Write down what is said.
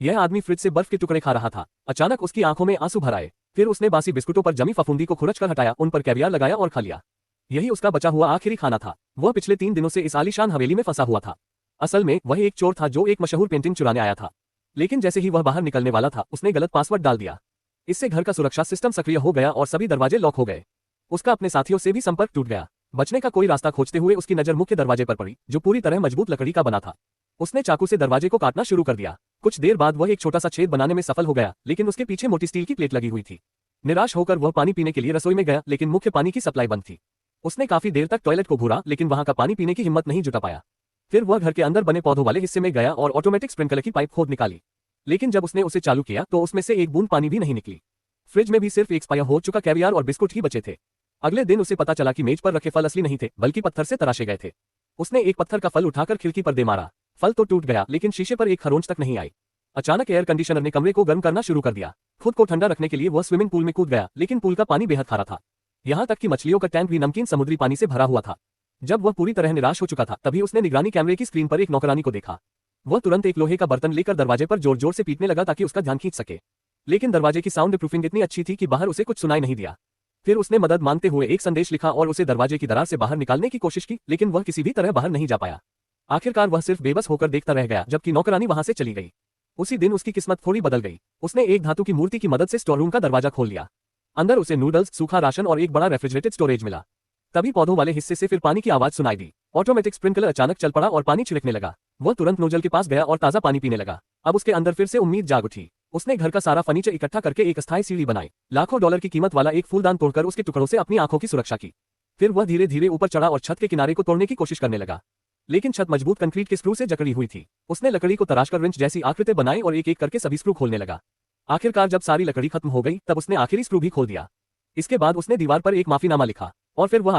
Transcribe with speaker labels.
Speaker 1: यह आदमी फ्रिज से बर्फ के टुकड़े खा रहा था। अचानक उसकी आंखों में आंसू भर आए। फिर उसने बासी बिस्कुटों पर जमी फफूंदी को खुरच कर हटाया, उन पर कैवियार लगाया और खा लिया। यही उसका बचा हुआ आखिरी खाना था। वह पिछले 3 दिनों से इस आलीशान हवेली में फंसा हुआ था। असल में वह एक चोर था जो एक मशहूर पेंटिंग चुराने आया था। लेकिन जैसे ही वह बाहर निकलने वाला था, उसने गलत पासवर्ड डाल दिया। इससे घर का सुरक्षा सिस्टम सक्रिय हो गया और सभी दरवाजे लॉक हो गए। उसका अपने साथियों से भी संपर्क टूट गया। बचने का कोई रास्ता खोजते हुए उसकी नजर मुख्य दरवाजे पर पड़ी, जो पूरी तरह मजबूत लकड़ी का बना था। उसने चाकू से दरवाजे को काटना शुरू कर दिया। कुछ देर बाद वह एक छोटा सा छेद बनाने में सफल हो गया, लेकिन उसके पीछे मोटी स्टील की प्लेट लगी हुई थी। निराश होकर वह पानी पीने के लिए रसोई में गया, लेकिन मुख्य पानी की सप्लाई बंद थी। उसने काफी देर तक टॉयलेट को घूरा, लेकिन वहां का पानी पीने की हिम्मत नहीं जुटा पाया। फिर वह घर के अंदर बने पौधों वाले हिस्से में गया और ऑटोमेटिक स्प्रिंकलर की पाइप खोद निकाली। लेकिन जब उसने उसे चालू किया तो उसमें से एक बूंद पानी भी नहीं निकली। फ्रिज में भी सिर्फ एक्सपायर हो चुका कैवियार और बिस्कुट ही बचे थे। अगले दिन उसे पता चला कि मेज पर रखे फल असली नहीं थे, बल्कि पत्थर से तराशे गए थे। उसने एक पत्थर का फल उठाकर खिड़की पर दे मारा। फल तो टूट गया, लेकिन शीशे पर एक खरोंच तक नहीं आई। अचानक एयर कंडीशनर ने कमरे को गर्म करना शुरू कर दिया। खुद को ठंडा रखने के लिए वह स्विमिंग पूल में कूद गया, लेकिन पूल का पानी बेहद खारा था। यहाँ तक कि मछलियों का टैंक भी नमकीन समुद्री पानी से भरा हुआ था। जब वह पूरी तरह निराश हो चुका था, तभी उसने निगरानी कैमरे की स्क्रीन पर एक नौकरानी को देखा। वह तुरंत एक लोहे का बर्तन लेकर दरवाजे पर जोर जोर से पीटने लगा ताकि उसका ध्यान खींच सके। लेकिन दरवाजे की साउंड प्रूफिंग इतनी अच्छी थी कि बाहर उसे कुछ सुनाई नहीं दिया। फिर उसने मदद मांगते हुए एक संदेश लिखा और उसे दरवाजे की दरार से बाहर निकालने की कोशिश की, लेकिन वह किसी भी तरह बाहर नहीं जा पाया। आखिरकार वह सिर्फ बेबस होकर देखता रह गया, जबकि नौकरानी वहां से चली गई। उसी दिन उसकी किस्मत थोड़ी बदल गई। उसने एक धातु की मूर्ति की मदद से स्टोर रूम का दरवाजा खोल लिया। अंदर उसे नूडल्स, सूखा राशन और एक बड़ा रेफ्रिजरेटेड स्टोरेज मिला। तभी पौधों वाले हिस्से से फिर पानी की आवाज सुनाई दी। ऑटोमेटिक स्प्रिंकलर अचानक चल पड़ा और पानी छिड़कने लगा। वह तुरंत नोजल के पास गया और ताजा पानी पीने लगा। अब उसके अंदर फिर से उम्मीद जाग उठी। उसने घर का सारा फर्नीचर इकट्ठा करके एक अस्थायी सीढ़ी बनाई। लाखों डॉलर की कीमत वाला एक फूलदान तोड़कर उसके टुकड़ों से अपनी आंखों की सुरक्षा की। फिर वह धीरे धीरे ऊपर चढ़ा और छत के किनारे को तोड़ने की कोशिश करने लगा। लेकिन छत मजबूत कंक्रीट के स्क्रू से जकड़ी हुई थी। उसने लकड़ी को तराशकर रिंच जैसी आकृति बनाई और एक एक करके सभी स्क्रू खोलने लगा। आखिरकार जब सारी लकड़ी खत्म हो गई, तब उसने आखिरी स्क्रू भी खोल दिया। इसके बाद उसने दीवार पर एक माफीनामा लिखा और फिर वह